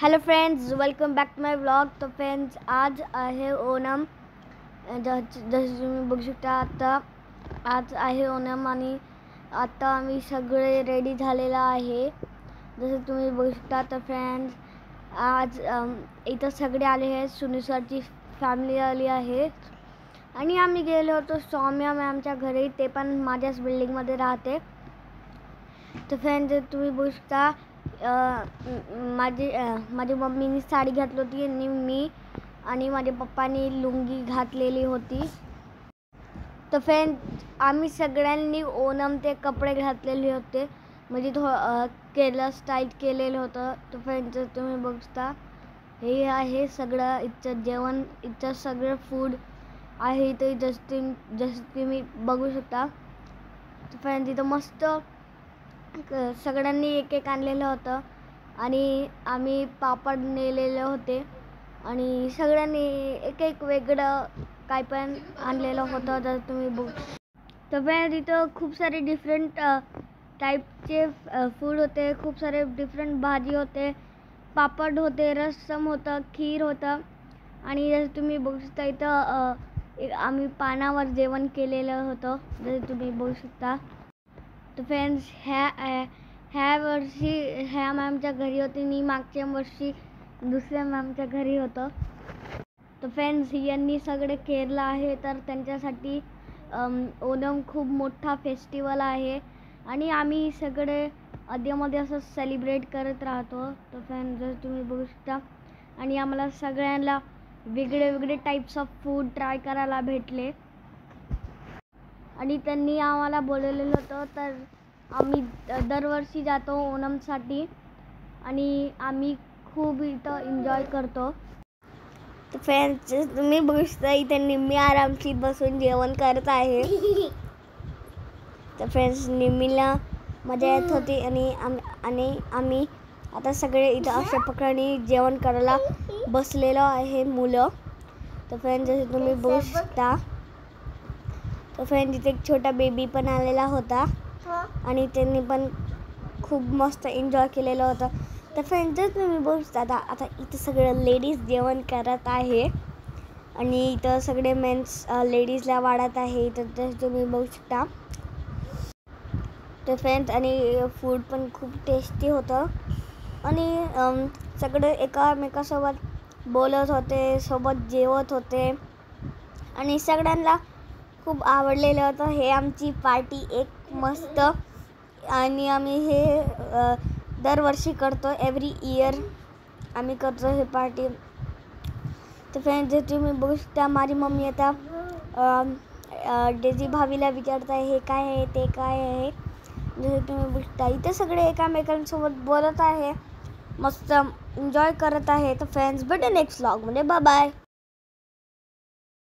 Hello friends, welcome back to my vlog. तो friends, आज आहे ओणम। जसं तुम्ही बघू शकता आता आज आहे ओणम आणि आता आम्ही सगळे रेडी झालेला आहे। जसं तुम्ही बघू शकता तर फ्रेंड्स, आज इथं सगळे आले आहेत। सुनील सरची फॅमिली आली आहे आणि आम्ही गेलो होतो सौम्या मॅमच्या घरी, ते पण माझ्याच बिल्डिंगमध्ये राहते। तर फ्रेंड्स, तुम्ही बघू शकता माझी मम्मीने साडी घातली होती आणि मी आणि माझ्या पप्पानी लुंगी घातलेली होती। तर फ्रेंड्स, आम्ही सगळ्यांनी ओणमचे कपडे घातलेले होते, म्हणजे केरला स्टाईल केलेलं होतं। तर फ्रेंड्स, तुम्ही बघता हे आहे सगळं इथचं जेवण, इथचं सगळं फूड आहे इथे, जसं तुम्ही बघू शकता। तर फ्रेंड्स, इथं मस्त सगळ्यांनी एक एक आणलेलं होतं आणि आम्ही पापड नेलेले होते आणि सगळ्यांनी एक एक वेगळं काय पण आणलेलं होतं। जर तुम्ही बघू तर फ्रेंड्स, इथं खूप सारे डिफरंट टाईपचे फूड होते, खूप सारे डिफरंट भाजी होते, पापड होते, रस्सम होतं, खीर होतं आणि जसं तुम्ही बघू शकता इथं आम्ही पानावर जेवण केलेलं होतं, जसं तुम्ही बघू शकता। तर फ्रेंड्स, ह्या वर्षी ह्या मॅमच्या घरी होते आणि मागच्या वर्षी दुसऱ्या मॅमच्या घरी होतं। तर फ्रेंड्स, यांनी सगळे केरला आहे, तर त्यांच्यासाठी ओणम खूप मोठा फेस्टिवल आहे आणि आम्ही सगळे अधेमध्ये असं सेलिब्रेट करत राहतो। तर फ्रेंड्स, जर तुम्ही बघू शकता आणि आम्हाला सगळ्यांना वेगळे वेगळे टाईप्स ऑफ फूड ट्राय करायला भेटले आणि त्यांनी आम्हाला बोलवलेलं होतं। तर आम्ही दरवर्षी जातो ओणमसाठी आणि आम्ही खूप इथं एन्जॉय करतो। तर फ्रेंड्स, तुम्ही बघू शकता इथं निम्मी आरामशीर बसून जेवण करत आहे। तर फ्रेंड्स, निम्मीला मजा येत होती आणि आम्ही आता सगळे इथं अशा प्रकारे जेवण करायला बसलेलो आहे मुलं। तर फ्रेंड्स, जसं तुम्ही बघू शकता तर फ्रेंड्स, इथे एक छोटा बेबी पण आलेला होता आणि त्यांनी पण खूप मस्त एन्जॉय केलेलं होतं। तर फ्रेंड्स, जर तुम्ही बघू शकता आता इथं सगळं लेडीज जेवण करत आहे आणि इथं सगळे मेन्स लेडीजला वाढत आहे। तर जसं तुम्ही बघू शकता तर फ्रेंड्स, आणि फूड पण खूप टेस्टी होतं आणि सगळे एकामेकासोबत बोलत होते, सोबत जेवत होते आणि सगळ्यांना खूप आवडलेलं होतं। हे आमची पार्टी एक मस्त आणि आम्ही हे दरवर्षी करतो, एव्हरी इयर आम्ही करतो हे पार्टी। तर फ्रेंड्स, जर तुम्ही बघू शकता माझी मम्मी आता डेझी भाभीला विचारत आहे हे काय आहे ते काय आहे। जसं तुम्ही बघू शकता इथे सगळे एकामेकांसोबत बोलत आहे, मस्त एन्जॉय करत आहे। तर फ्रेंड्स, भेटू नेक्स्ट व्लॉगमध्ये, बाय बाय।